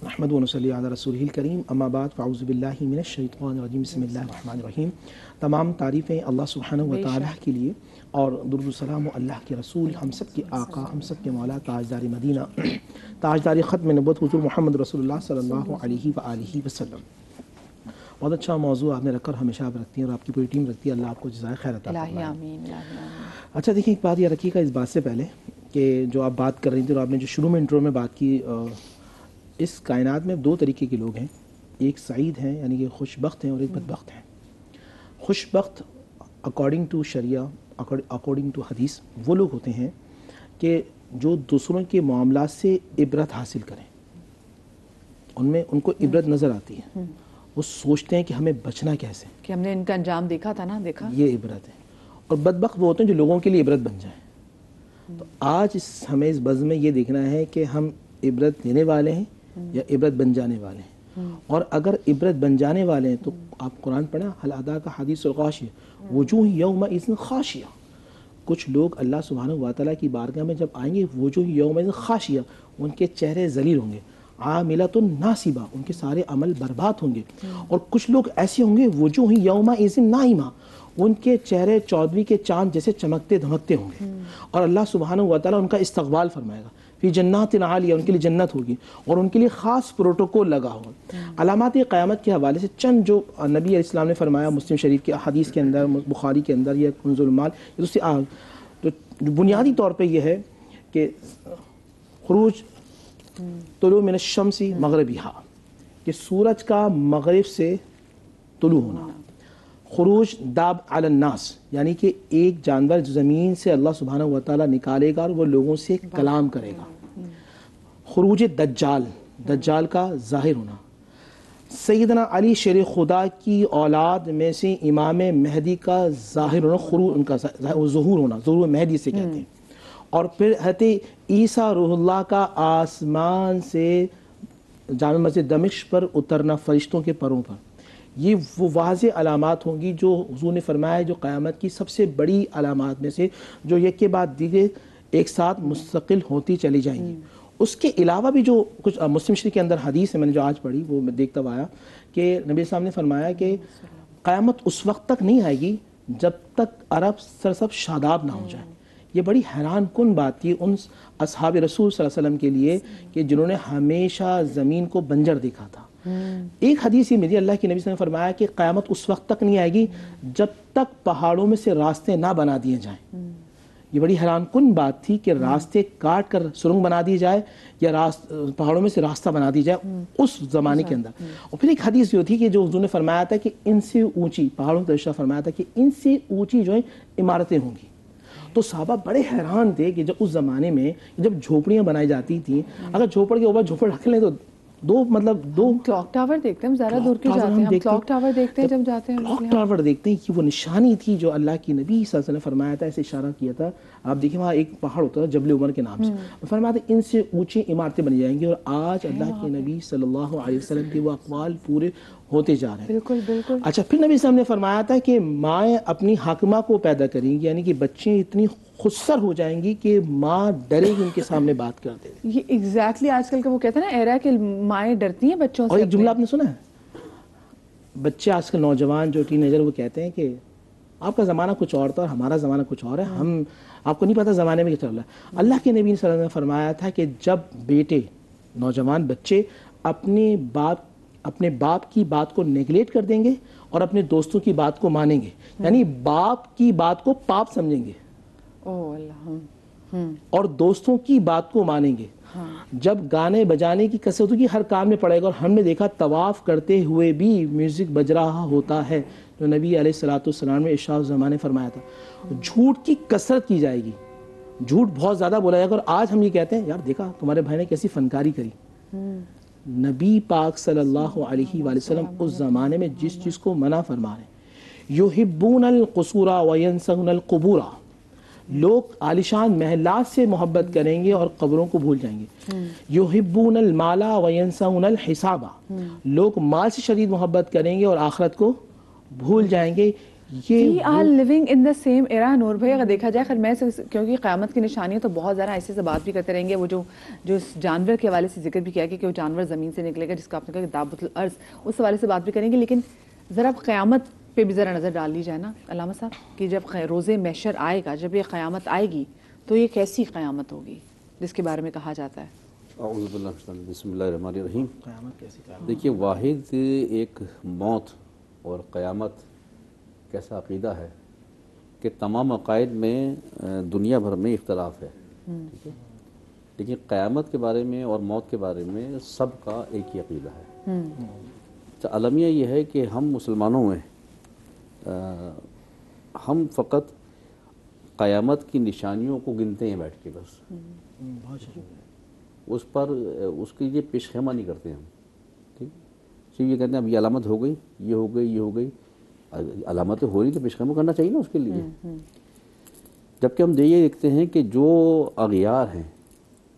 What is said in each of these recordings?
نحمد و نصلی علی رسولہ الکریم اما بعد فاعوذ باللہ من الشیطان الرجیم بسم اللہ الرحمن الرحیم. تمام تعریفیں اللہ سبحانہ و تعالیٰ کے لیے اور درود و سلام و اللہ کے رسول ہم سب کے آقا ہم سب کے مولا تاجدار مدینہ تاجدار ختم نبوت حضور محمد رسول اللہ صلی اللہ علیہ وآلہ وسلم. بہت اچھا موضوع آپ نے رکھا اور ہمیشہ آپ رکھتی ہیں اور آپ کی پوری ٹیم رکھتی ہے. اللہ آپ کو جزائے خیر عطا فرمائے. اچھا دیکھیں ایک بات یہ رکھیے گا اس بات سے پہلے کہ جو آپ بات کر رہی تھی اور آپ نے جو شروع میں انٹرو میں بات کی، اس کائنات میں دو طریقے کے لوگ ہیں. ایک سعید ہیں یعنی کہ خوش بخت ہیں اور ایک بدبخت ہیں. خوش بخت according to Shariah according to حدیث وہ لوگ ہوتے ہیں کہ جو دوسروں کے معاملات سے عبرت حاصل کریں، ان کو عبرت نظر آتی ہے، وہ سوچتے ہیں کہ ہمیں بچنا کیسے، کہ ہم نے ان کا انجام دیکھا تھا نا، دیکھا یہ عبرت ہے. اور بدبخت وہ ہوتے ہیں جو لوگوں کے لیے عبرت بن جائیں. تو آج ہمیں اس بزم میں یہ دیکھنا ہے کہ ہم عبرت دینے والے ہیں یا عبرت بن جانے والے ہیں. اور اگر عبرت بن جانے والے ہیں تو آپ قرآن پڑھیں، حل ادا کا حدیث الغاشیہ وجوہ یومئذ خاشیہ. کچھ لوگ اللہ سبحانہ و تعالیٰ کی بارگاہ میں جب آئیں گے وجوہ یومئذ خاشیہ، ان کے چہرے ذلیل ہوں گے، عاملۃ ناصبہ، ان کے سارے عمل برباد ہوں گے. اور کچھ لوگ ایسے ہوں گے وجوہ یومئذ نائمہ، ان کے چہرے چودھویں کے چاند جیسے چمکتے دھمکتے ہوں گے. اور اللہ سبحانہ و تعالیٰ ان کا استقبال فرمائے گا، فی جنات عالیہ، ان کے لیے جنت ہوگی اور ان کے لیے خاص پروٹوکول لگا ہوگا. علامات قیامت کے حوالے سے چند جو نبی علیہ السلام نے فرمایا مسلم شریف کے حدیث کے اندر، بخاری کے اندر، یہ کنز المال، تو بنیادی طور پہ یہ ہے کہ خروج طلوع من الشمس مغربیہا، کہ سورج کا مغرب سے طلوع ہونا. خروج داب علی الناس، یعنی کہ ایک جانور زمین سے اللہ سبحانہ و تعالیٰ نکالے گا اور وہ لوگوں سے کلام کرے گا. خروج دجال، دجال کا ظاہر ہونا. سیدنا علی شیر خدا کی اولاد میں سے امام مہدی کا ظاہر ہونا، خروج ان کا ظہور ہونا، ظہور مہدی سے کہتے ہیں. اور پھر حضرت عیسیٰ روح اللہ کا آسمان سے جامع مسجد دمشق پر اترنا فرشتوں کے پروں پر. یہ وہ واضح علامات ہوں گی جو حضور نے فرمایا جو قیامت کی سب سے بڑی علامات میں سے جو یک کے بعد دیگرے ایک ساتھ مستقل ہوتی چلی جائیں گی. اس کے علاوہ بھی جو کچھ مسلم شریف کے اندر حدیث ہے، میں نے جو آج پڑھی وہ میں دیکھتا ہوا آیا کہ نبی صاحب نے فرمایا کہ قیامت اس وقت تک نہیں آئے گی جب تک عرب سرسب شاداب نہ ہو جائے. یہ بڑی حیران کن بات تھی ان اصحاب رسول صلی اللہ علیہ وسلم کے لیے کہ جنہوں نے ہمیشہ زمین کو بنجر دیکھا تھا. ایک حدیث یہ میری اللہ کے نبی صلی اللہ علیہ وسلم نے فرمایا کہ قیامت اس وقت تک نہیں آئے گی جب تک پہاڑوں میں سے راستے نہ بنا دیے جائیں. یہ بڑی حیران کن بات تھی کہ راستے کاٹ کر سرنگ بنا دی جائے یا پہاڑوں میں سے راستہ بنا دی جائے اس زمانے کے اندر. اور پھر ایک حدیث یہ تھی کہ جو حضور نے فرمایا تھا کہ ان سے اونچی پہاڑوں کا ارشاد فرمایا تھا کہ ان سے اونچی جو ہیں عمارتیں ہوں گی. تو صحابہ بڑے حیران تھے کہ جب اس زمانے میں جب جھوپڑیاں بنائی جاتی تھیں، اگر جھوپڑ کے اوپر جھوپڑ رکھ لیں تو دو کلاک ٹاور دیکھتے ہیں، زیادہ دور کیوں جاتے ہیں؟ ہم کلاک ٹاور دیکھتے ہیں جب جاتے ہیں. کلاک ٹاور دیکھتے ہیں کہ وہ نشانی تھی جو اللہ کی نبی صلی اللہ علیہ وسلم نے فرمایا تھا، ایسے اشارہ کیا تھا. آپ دیکھیں وہاں ایک پہاڑ ہوتا تھا جبل عمر کے نام سے، فرمایا تھا ان سے اونچی عمارتیں بن جائیں گی. اور آج اللہ کے نبی صلی اللہ علیہ وسلم کے وہ اقوال پورے ہوتے جا رہے ہیں. بالکل بالکل. اچھا پھر نبی صلی اللہ علیہ وسلم نے فرمایا تھا کہ مائیں اپنی حاکمہ کو پیدا کریں گی، یعنی کہ بچے اتنی خودسر ہو جائیں گی کہ ماں ڈرے گی ان کے سامنے بات کرتے. یہ ایگزیکٹلی آج کل کا وہ کہتے ہیں نا ایرا کہ مائیں ڈرتی ہیں بچوں سے. اور ایک جملہ آپ نے سنا ہے، بچے آج کل نوجوان جو ٹین ایجر وہ کہتے ہیں کہ آپ کا زمانہ کچھ اور تھا اور ہمارا زمانہ کچھ اور ہے، ہم آپ کو نہیں پتا زمانے میں کیا چل رہا ہے. اللہ کے نبی صلی اللہ علیہ وسلم نے فرمایا تھا کہ جب بیٹے نوجوان بچے اپنے باپ کی بات کو نیگلیکٹ کر دیں گے اور اپنے دوستوں کی بات کو مانیں گے، یعنی باپ کی بات کو پاپ سمجھیں گے اور دوستوں کی بات کو مانیں گے. جب گانے بجانے کی کثرت ہوگی ہر کام میں پڑے گا. اور ہم نے دیکھا طواف کرتے ہوئے بھی میوزک بج رہا ہوتا ہے، جو نبی علیہ الصلوۃ والسلام نے ارشاد زمانے فرمایا تھا. جھوٹ کی کثرت کی جائے گی، جھوٹ بہت زیادہ بولا جائے گا. اور آج ہم یہ کہتے ہیں یار دیکھا تمہارے بھائی نے کیسی فنکاری کری. نبی پاک صلی اللہ علیہ وآلہ وسلم اس زمانے میں جس چیز کو منع فرما رہے ہیں، یحبون القصور وینسون القبور، لوگ عالیشان محلات سے محبت کریں گے اور قبروں کو بھول جائیں گے. یحبون المال وینسون الحساب، لوگ مال سے شدید محبت کریں گے اور آخرت کو بھول جائیں گے. We are living in the same era نور بھائی. اگر دیکھا جائے خیر میں کیونکہ قیامت کی نشانی ہے تو بہت زیادہ ایسے سے بات بھی کرتے رہیں گے. وہ جو اس جانور کے حوالے سے ذکر بھی کیا کہ وہ جانور زمین سے نکلے گا جس کا آپ نے کہا کہ دابۃ الارض, اس حوالے سے بات بھی کریں گے. لیکن ذرا قیامت پہ بھی ذرا نظر ڈال لی جائے نا علامہ صاحب کہ جب روز محشر آئے گا, جب یہ قیامت آئے گی تو یہ کیسی قیامت ہوگی جس کے بارے میں کہا جاتا ہے؟ اعوذ باللہ من الشیطان الرجیم. بسم اللہ الرحمن الرحیم. دیکھیے واحد ایک موت اور قیامت کیسا عقیدہ ہے کہ تمام عقائد میں دنیا بھر میں اختلاف ہے, ٹھیک ہے, لیکن قیامت کے بارے میں اور موت کے بارے میں سب کا ایک ہی عقیدہ ہے. المیہ یہ ہے کہ ہم مسلمانوں میں ہم فقط قیامت کی نشانیوں کو گنتے ہیں بیٹھ کے, بس اس پر اس کی یہ پیش خیمہ نہیں کرتے ہم, ٹھیک. صرف یہ کہتے ہیں اب یہ علامت ہو گئی, یہ ہو گئی, یہ ہو گئی. علامتیں ہو رہی تو پیش خیمہ کرنا چاہیے نا اس کے لیے. جبکہ ہم یہ دیکھتے ہیں کہ جو اغیار ہیں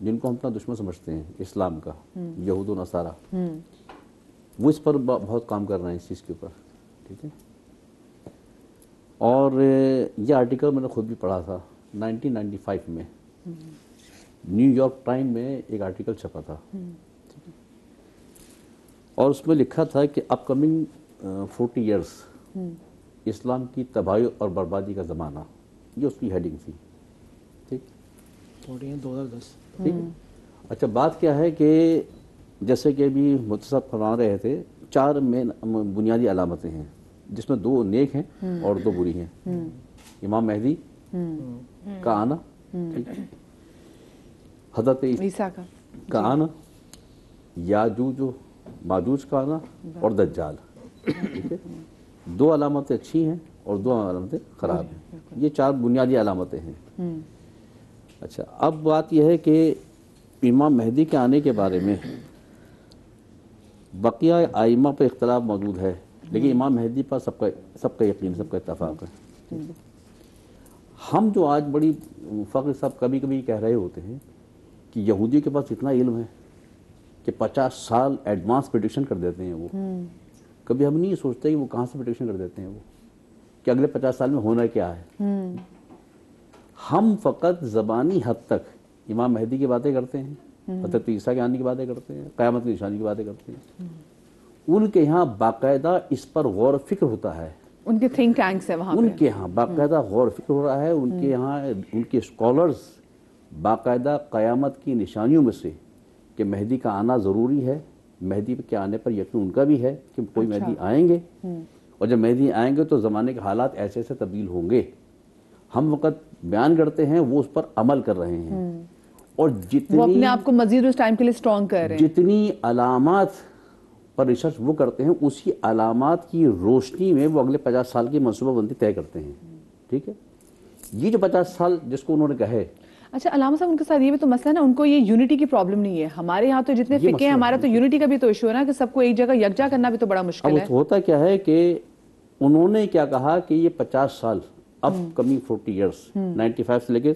جن کو ہم اپنا دشمن سمجھتے ہیں اسلام کا, یہود و نصارہ, وہ اس پر بہت کام کر رہے ہیں اس چیز کے اوپر, ٹھیک ہے. اور یہ آرٹیکل میں نے خود بھی پڑھا تھا 1995 میں, نیو یارک ٹائم میں ایک آرٹیکل چھپا تھا, اور اس میں لکھا تھا کہ اپ کمنگ 40 ایئرس اسلام کی تباہی اور بربادی کا زمانہ, یہ اس کی ہیڈنگ تھی, ٹھیک. 2010. ٹھیک. اچھا بات کیا ہے کہ جیسے کہ ابھی متصب فرما رہے تھے 4 مین بنیادی علامتیں ہیں جس میں 2 نیک ہیں اور 2 بری ہیں. امام مہدی کا آنا, ٹھیک, حضرت عیسیٰ کا آنا, یاجوج و ماجوج کا آنا اور دجال, ٹھیک ہے. 2 علامتیں اچھی ہیں اور 2 علامتیں خراب ہیں. یہ 4 بنیادی علامتیں ہیں. اچھا اب بات یہ ہے کہ امام مہدی کے آنے کے بارے میں بقیہ ائمہ پر اختلاف موجود ہے, لیکن امام مہدی پر سب کا یقین, سب کا اتفاق ہے. ہم جو آج بڑی فخر صاحب کبھی کبھی کہہ رہے ہوتے ہیں کہ یہودی کے پاس اتنا علم ہے کہ 50 سال ایڈوانس پریڈکشن کر دیتے ہیں وہ, کبھی ہم نہیں سوچتے کہ وہ کہاں سے پریڈکشن کر دیتے ہیں وہ, کہ اگلے 50 سال میں ہونا کیا ہے. ہم فقط زبانی حد تک امام مہدی کی باتیں کرتے ہیں, حضرت عیسیٰ کے آنے کی باتیں کرتے ہیں, قیامت کی نشانی کی باتیں کرتے ہیں. ان کے یہاں باقاعدہ اس پر غور و فکر ہوتا ہے, ان کے تھنک ٹینکس ہیں وہاں, ان کے یہاں باقاعدہ غور و فکر ہو رہا ہے. ان کے یہاں ان کے اسکالرز باقاعدہ قیامت کی نشانیوں میں سے کہ مہدی کا آنا ضروری ہے, مہدی کے آنے پر یقین ان کا بھی ہے کہ کوئی مہدی آئیں گے, اور جب مہدی آئیں گے تو زمانے کے حالات ایسے ایسے تبدیل ہوں گے. ہم وقت بیان کرتے ہیں, وہ اس پر عمل کر رہے ہیں, اور وہ اپنے آپ کو مزید اس ٹائم کے لیے اسٹرانگ کر رہے ہیں. جتنی علامات پر ریسرچ وہ کرتے ہیں اسی علامات کی روشنی میں وہ اگلے 50 سال کی منصوبہ بندی طے کرتے ہیں, ٹھیک ہے. یہ جو 50 سال جس کو انہوں نے کہے. اچھا علامہ صاحب ان کے ساتھ یہ بھی تو مسئلہ ہے نا, ان کو یہ یونٹی کی پرابلم نہیں ہے. ہمارے یہاں تو جتنے فقہ ہیں ہمارا تو یونٹی کا بھی تو ایشو ہے نا کہ سب کو ایک جگہ یکجا کرنا بھی تو بڑا مشکل ہے. اب ہوتا کیا ہے کہ انہوں نے کیا کہا کہ یہ 50 سال اپ کمنگ 40 ایئرس 95 سے لے کے,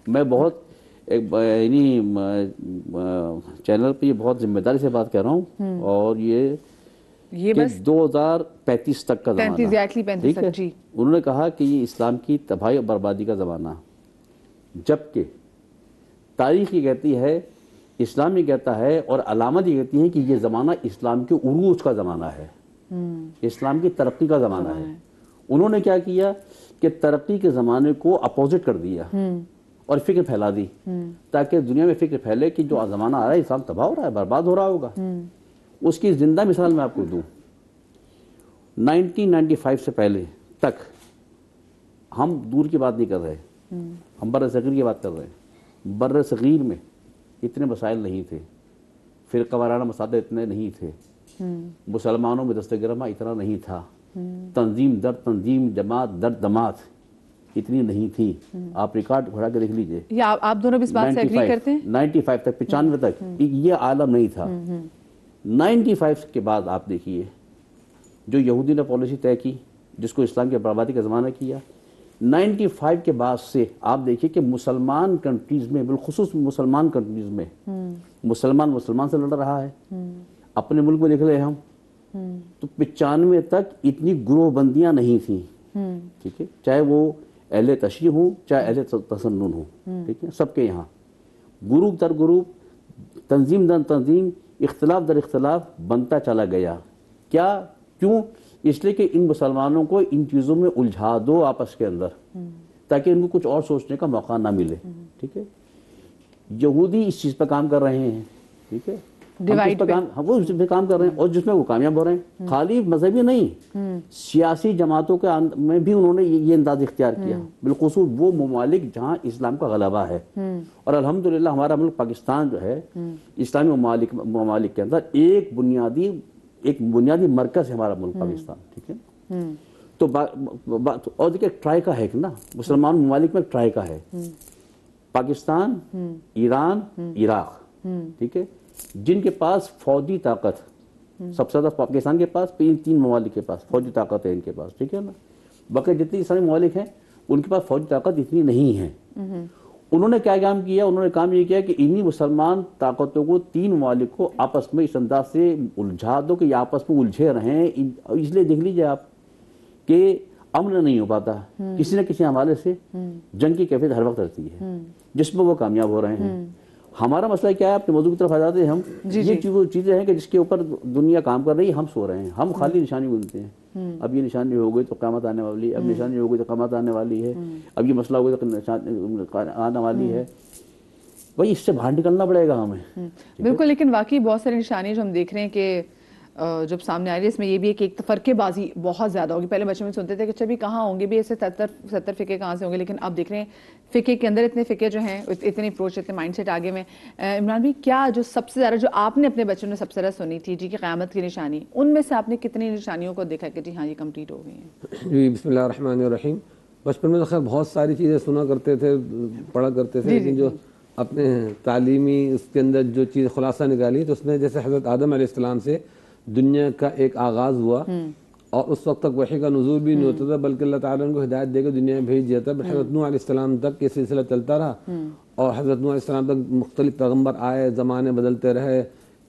میں بہت یعنی چینل پہ یہ بہت ذمہ داری سے بات کر رہا ہوں, اور یہ بس 2035 تک کا زمانہ, ٹھیک ہے. انہوں نے کہا کہ یہ اسلام کی تباہی اور بربادی کا زمانہ, جبکہ تاریخ یہ کہتی ہے, اسلام یہ کہتا ہے, اور علامت یہ کہتی ہے کہ یہ زمانہ اسلام کے عروج کا زمانہ ہے, اسلام کی ترقی کا زمانہ ہے. انہوں نے کیا کیا کہ ترقی کے زمانے کو اپوزٹ کر دیا اور فکر پھیلا دی, تاکہ دنیا میں فکر پھیلے کہ جو زمانہ آ رہا ہے اسلام تباہ ہو رہا ہے, برباد ہو رہا ہوگا. اس کی زندہ مثال میں آپ کو دوں, 1995 سے پہلے تک ہم دور کی بات نہیں کر رہے, ہم بر صغیر کی بات کر رہے ہیں. بر صغیر میں اتنے مسائل نہیں تھے, فرقہ وارانہ مسائل اتنے نہیں تھے, مسلمانوں میں دست گرما اتنا نہیں تھا, تنظیم در تنظیم, جماعت در جماعت اتنی نہیں تھی. آپ ریکارڈ کھڑا کے دیکھ لیجئے, یا آپ دونوں بھی اس بات سے ایگری کرتے ہیں. 95 تک 95 تک یہ عالم نہیں تھا. 95 کے بعد آپ دیکھیے جو یہودی نے پالیسی طے کی, جس کو اسلام کی بربادی کا زمانہ کیا. 95 کے بعد سے آپ دیکھیے کہ مسلمان کنٹریز میں, بالخصوص مسلمان کنٹریز میں, مسلمان سے لڑ رہا ہے. اپنے ملک میں دیکھ لیں ہم تو 95 تک اتنی گروہ بندیاں نہیں تھیں, ٹھیک ہے, چاہے وہ اہل تشیع ہوں چاہے اہل تسنن ہوں, ٹھیک ہے, سب کے یہاں گروپ در گروپ, تنظیم در تنظیم, اختلاف در اختلاف بنتا چلا گیا. کیوں؟ اس لیے کہ ان مسلمانوں کو ان چیزوں میں الجھا دو آپس کے اندر تاکہ ان کو کچھ اور سوچنے کا موقع نہ ملے. ٹھیک ہے, یہودی اس چیز پہ کام کر رہے ہیں, ٹھیک ہے, وہ اس پہ کام کر رہے ہیں اور جس میں وہ کامیاب ہو رہے ہیں. خالی مذہبی نہیں, سیاسی جماعتوں کے میں بھی انہوں نے یہ انداز اختیار کیا, بالخصوص وہ ممالک جہاں اسلام کا غلبہ ہے. اور الحمدللہ ہمارا ملک پاکستان جو ہے اسلامی ممالک کے اندر ایک بنیادی مرکز ہے ہمارا ملک پاکستان. ٹھیک ہے, تو اور دیکھیں ٹرائی کا ہے نا, مسلمان ممالک میں ٹرائی کا ہے, پاکستان, ایران, عراق, ٹھیک ہے, جن کے پاس فوجی طاقت سب سے زیادہ پاکستان کے پاس, تین ممالک کے پاس فوجی طاقت ہے ان کے پاس. ٹھیک ہے نا, باقی جتنی اسلامی ممالک ہیں ان کے پاس فوجی طاقت اتنی نہیں ہے. انہوں نے کیا کام کیا؟ انہوں نے کام یہ کیا کہ انہی مسلمان طاقتوں کو, تین ممالک کو آپس میں اس انداز سے الجھا دو کہ یہ آپس میں الجھے رہیں. اس لیے دیکھ لیجئے آپ کہ امن نہیں ہو پاتا, کسی نہ کسی حوالے سے جنگ کی کیفیت ہر وقت رہتی ہے جس میں وہ کامیاب ہو رہے ہیں. ہمارا مسئلہ کیا ہے؟ اپنے موضوع کی طرف آ جاتے ہیں ہم. یہ چیزیں ہیں کہ جس کے اوپر دنیا کام کر رہی ہے, ہم سو رہے ہیں, ہم خالی نشانی بنتے ہیں. اب یہ نشانی ہو گئی تو قیامت آنے والی ہے, اب نشانی ہو گئی تو قیامت آنے والی ہے, اب یہ مسئلہ ہو گیا تو آنے والی ہے. بھائی اس سے باہر نکلنا پڑے گا ہمیں. بالکل, لیکن واقعی بہت ساری نشانیاں جو ہم دیکھ رہے ہیں کہ جب سامنے آ رہی ہے, اس میں یہ بھی ہے کہ ایک فرقے بازی بہت زیادہ ہوگی. پہلے بچوں میں سنتے تھے کہ اچھا بھی کہاں ہوں گے بھی ایسے 70 فقے کہاں سے ہوں گے, لیکن اب دیکھ رہے ہیں فقے کے اندر اتنے فقے جو ہیں, اتنے اپروچ, اتنے مائنڈ سیٹ آگے میں. عمران بھائی, کیا جو سب سے زیادہ جو آپ نے اپنے بچوں نے سب سے زیادہ سنی تھی جی کہ قیامت کی نشانی, ان میں سے آپ نے کتنی نشانیوں کو دیکھا کہ جی ہاں یہ کمپلیٹ ہو گئی ہیں؟ جی بسم اللہ الرحمن الرحیم. بچپن میں تو خیر بہت ساری چیزیں سنا کرتے تھے, پڑھا کرتے تھے, لیکن جو اپنے تعلیمی اس کے اندر جو چیز خلاصہ نکالی تو اس میں جیسے حضرت آدم علیہ السلام سے دنیا کا ایک آغاز ہوا اور اس وقت تک وحی کا نزول بھی نہیں ہوتا تھا, بلکہ اللہ تعالیٰ نے کو ہدایت دے کے دنیا میں بھیج دیا تھا. حضرت نوح علیہ السلام تک یہ سلسلہ چلتا رہا اور حضرت نوح علیہ السلام تک مختلف پیغمبر آئے, زمانے بدلتے رہے,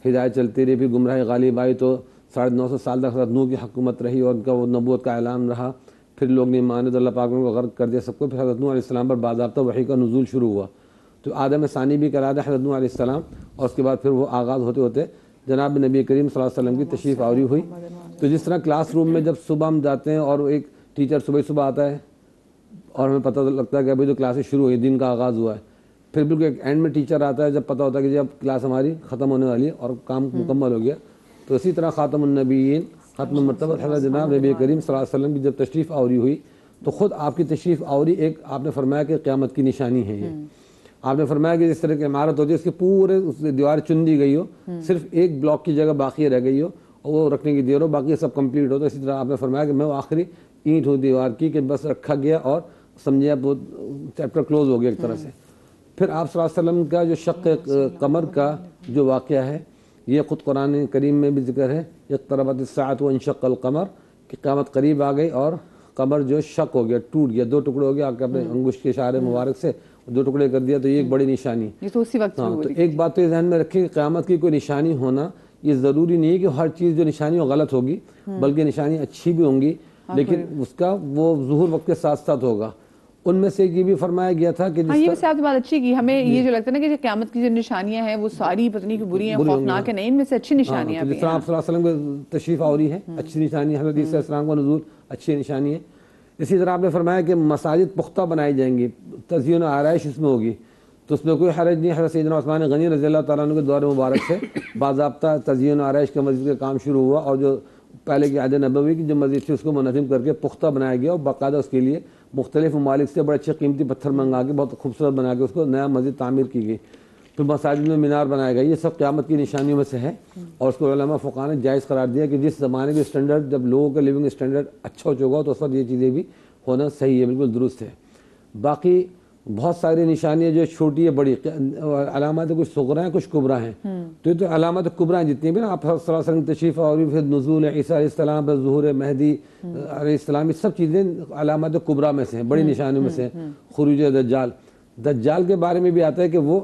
ہدایت چلتی رہی, پھر گمراہی غالب آئی تو 950 سال تک حضرت نوح کی حکومت رہی اور ان کا وہ نبوت کا اعلان رہا. پھر لوگ نہیں مانے تو اللہ پاک نے ان کو غرق کر دیا سب کو. پھر حضرت نوح علیہ السلام پر باضابطہ وحی کا نزول شروع ہوا تو آدم ثانی بھی کرا دیا حضرت نوح علیہ السلام, اور اس کے بعد پھر وہ آغاز ہوتے ہوتے جناب نبی کریم صلی اللہ علیہ وسلم کی تشریف آوری ہوئی. تو جس طرح کلاس روم میں جب صبح ہم جاتے ہیں اور ایک ٹیچر صبح آتا ہے اور ہمیں پتہ لگتا ہے کہ ابھی تو کلاسیں شروع ہوئی, دن کا آغاز ہوا ہے, پھر بالکل ایک اینڈ میں ٹیچر آتا ہے جب پتہ ہوتا ہے کہ جی اب کلاس ہماری ختم ہونے والی ہے اور کام مکمل ہو گیا. تو اسی طرح خاتم النبیین, ختم مرتبہ حضرت جناب نبی کریم صلی اللہ علیہ وسلم کی جب تشریف آوری ہوئی تو خود آپ کی تشریف آوری ایک آپ نے فرمایا کہ قیامت کی نشانی ہے. یہ آپ نے فرمایا کہ جس طرح کی عمارت ہوتی ہے اس کے پورے اس دیوار چن دی گئی ہو, صرف ایک بلاک کی جگہ باقی رہ گئی ہو اور وہ رکھنے کی دیر ہو, باقی سب کمپلیٹ ہو. تو اسی طرح آپ نے فرمایا کہ میں وہ آخری اینٹ ہو دیوار کی کہ بس رکھا گیا اور سمجھے اب وہ چیپٹر کلوز ہو گیا ایک طرح سے. پھر آپ صلی اللہ علیہ وسلم کا جو شق قمر کا جو واقعہ ہے یہ خود قرآن کریم میں بھی ذکر ہے, اقتربت الساعۃ وانشق القمر, کہ قیامت قریب آ گئی اور قمر جو شق ہو گیا, ٹوٹ گیا, 2 ٹکڑے ہو گیا, آپ کے اپنے انگشت کے اشارے مبارک سے 2 ٹکڑے کر دیا. تو یہ ایک بڑی نشانی ہے. تو اسی وقت تو ایک بات تو یہ ذہن میں رکھیں کہ قیامت کی کوئی نشانی ہونا یہ ضروری نہیں ہے کہ ہر چیز جو نشانی ہو غلط ہوگی, بلکہ نشانی اچھی بھی ہوں گی, لیکن اس کا وہ ظہور وقت کے ساتھ ساتھ ہوگا. ان میں سے یہ بھی فرمایا گیا تھا کہ یہ ویسے آپ کی بات اچھی کی, ہمیں یہ جو لگتا ہے نا کہ قیامت کی جو نشانیاں ہیں وہ ساری پتنی کی بری ہیں, خوفناک ہیں, نہیں, ان میں سے اچھی نشانیاں بھی ہیں. جس طرح آپ صلی اللہ علیہ وسلم کی تشریف آوری ہے اچھی نشانی, حضرت عیسیٰ علیہ السلام کا نزول اچھی نشانی ہے. اسی طرح آپ نے فرمایا کہ مساجد پختہ بنائی جائیں گی, تزئین و آرائش اس میں ہوگی, تو اس میں کوئی حرج نہیں. حضرت سیدنا عثمان غنی رضی اللہ تعالیٰ عنہ کے دور مبارک سے باضابطہ تزئین و آرائش کا مسجد کا کام شروع ہوا, اور جو پہلے کی عہد نبوی کی جو مسجد تھی اس کو منظم کر کے پختہ بنایا گیا اور باقاعدہ اس کے لیے مختلف ممالک سے بڑے اچھے قیمتی پتھر منگا کے بہت خوبصورت بنا کے اس کو نیا مسجد تعمیر کی گئی. پھر مساجد میں مینار بنایا گیا. یہ سب قیامت کی نشانیوں میں سے ہے, اور اس کو علماء فقہاء نے جائز قرار دیا کہ جس زمانے کے اسٹینڈرڈ, جب لوگوں کا لیونگ اسٹینڈرڈ اچھا ہو چکا ہو تو اس وقت یہ چیزیں بھی ہونا صحیح ہے, بالکل درست ہے. باقی بہت ساری نشانیاں جو چھوٹی ہے بڑی علامات, کچھ صغرا ہیں کچھ کبرا ہیں. تو یہ تو علامات کبرا ہیں جتنی بھی نا, آپ صلی اللہ علیہ وسلم تشریف اور پھر نزول عیسیٰ علیہ السلام, پھر ظہور مہدی علیہ السلام, یہ سب چیزیں علامات کبرا میں سے ہیں, بڑی نشانیوں میں سے. خروج دجال کے بارے میں بھی آتا ہے کہ وہ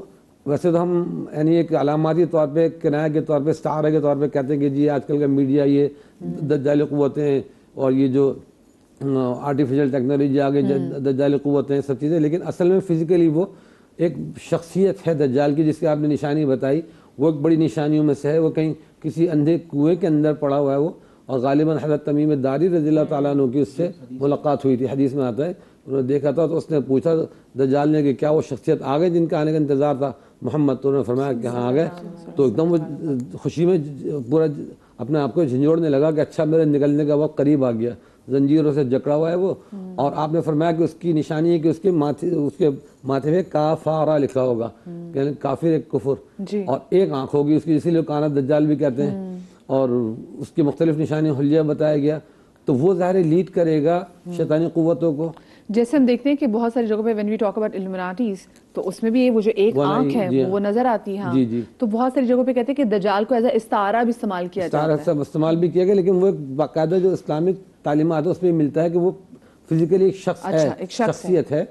ویسے تو ہم یعنی ایک علاماتی طور پہ, کنایہ کے طور پہ, استعارہ کے طور پہ کہتے ہیں کہ جی آج کل کا میڈیا یہ دجالی قوتیں اور یہ جو آرٹیفیشل ٹیکنالوجی آگے دجالی قوتیں سب چیزیں، لیکن اصل میں فزیکلی وہ ایک شخصیت ہے دجال کی، جس کی آپ نے نشانی بتائی، وہ ایک بڑی نشانیوں میں سے ہے۔ وہ کہیں کسی اندھے کنویں کے اندر پڑا ہوا ہے وہ، اور غالباً حضرت تمیم داری رضی اللہ تعالیٰ عنہ کی اس سے ملاقات ہوئی تھی، حدیث میں آتا ہے انہوں نے دیکھا تھا، تو اس نے پوچھا دجال نے کہ کیا وہ شخصیت آ گئے جن کا آنے کا انتظار تھا محمد؟ تو انہوں نے فرمایا کہ ہاں آ گئے۔ تو ایک دم وہ خوشی میں پورا اپنے آپ کو جھنجھوڑنے لگا کہ اچھا میرے نکلنے کا وقت قریب آ گیا، زنجیروں سے جکڑا ہوا ہے وہ، اور آپ نے فرمایا کہ اس کی نشانی ہے کہ اس کے ماتھے میں کافارہ لکھا ہوگا، یعنی کافر ایک کفر، اور ایک آنکھ ہوگی اس کی، اسی لیے کانت دجال بھی کہتے ہیں، اور اس کی مختلف نشانی حلیہ بتایا گیا۔ تو وہ ظاہر لیڈ کرے گا شیطانی قوتوں کو۔ جیسے ہم دیکھتے ہیں کہ بہت ساری جگہوں پہ when we talk about Illuminatis تو اس میں بھی وہ جو ایک آنکھ ہے وہ نظر آتی ہے، تو بہت ساری جگہوں پہ کہتے ہیں کہ دجال کو ایز اے استعارہ بھی استعمال کیا جاتا ہے، استعمال بھی کیا گیا، لیکن وہ ایک باقاعدہ جو اسلامک تعلیمات ہے اس میں ملتا ہے کہ وہ فزیکلی ایک شخص ہے، شخصیت ہے،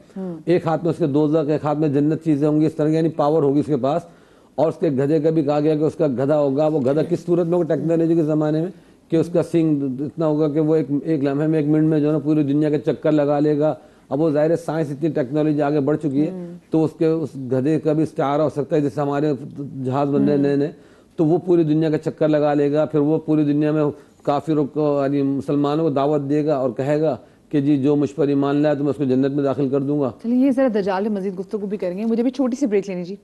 ایک ہاتھ میں اس کے دوزخ، ایک ہاتھ میں جنت چیزیں ہوں گی، اس طرح یعنی پاور ہوگی اس کے پاس، اور اس کے گدھے کا بھی کہا گیا کہ اس کا گدھا ہوگا، وہ گدھا کس صورت میں ہوگا ٹیکنالوجی کے زمانے میں کہ اس کا سنگ اتنا ہوگا کہ وہ ایک لمحے میں 1 منٹ میں جو ہے نا پوری دنیا کے چکر لگا لے گا۔ اب وہ ظاہر سائنس اتنی ٹیکنالوجی آگے بڑھ چکی ہے تو اس گدھے کا بھی استعارہ ہو سکتا ہے، جیسے ہمارے جہاز بن رہے نئے نئے، تو وہ پوری دنیا کا چکر لگا لے گا، پھر وہ پوری دنیا میں کافروں کو یعنی مسلمانوں کو دعوت دے گا اور کہے گا کہ جی جو مجھ پر ایمان لائے تو میں اس کو جنت میں داخل کر دوں گا۔ چلیے یہ ذرا دجال میں مزید گفتگو بھی کریں گے، مجھے بھی چھوٹی سی بریک لینی جی۔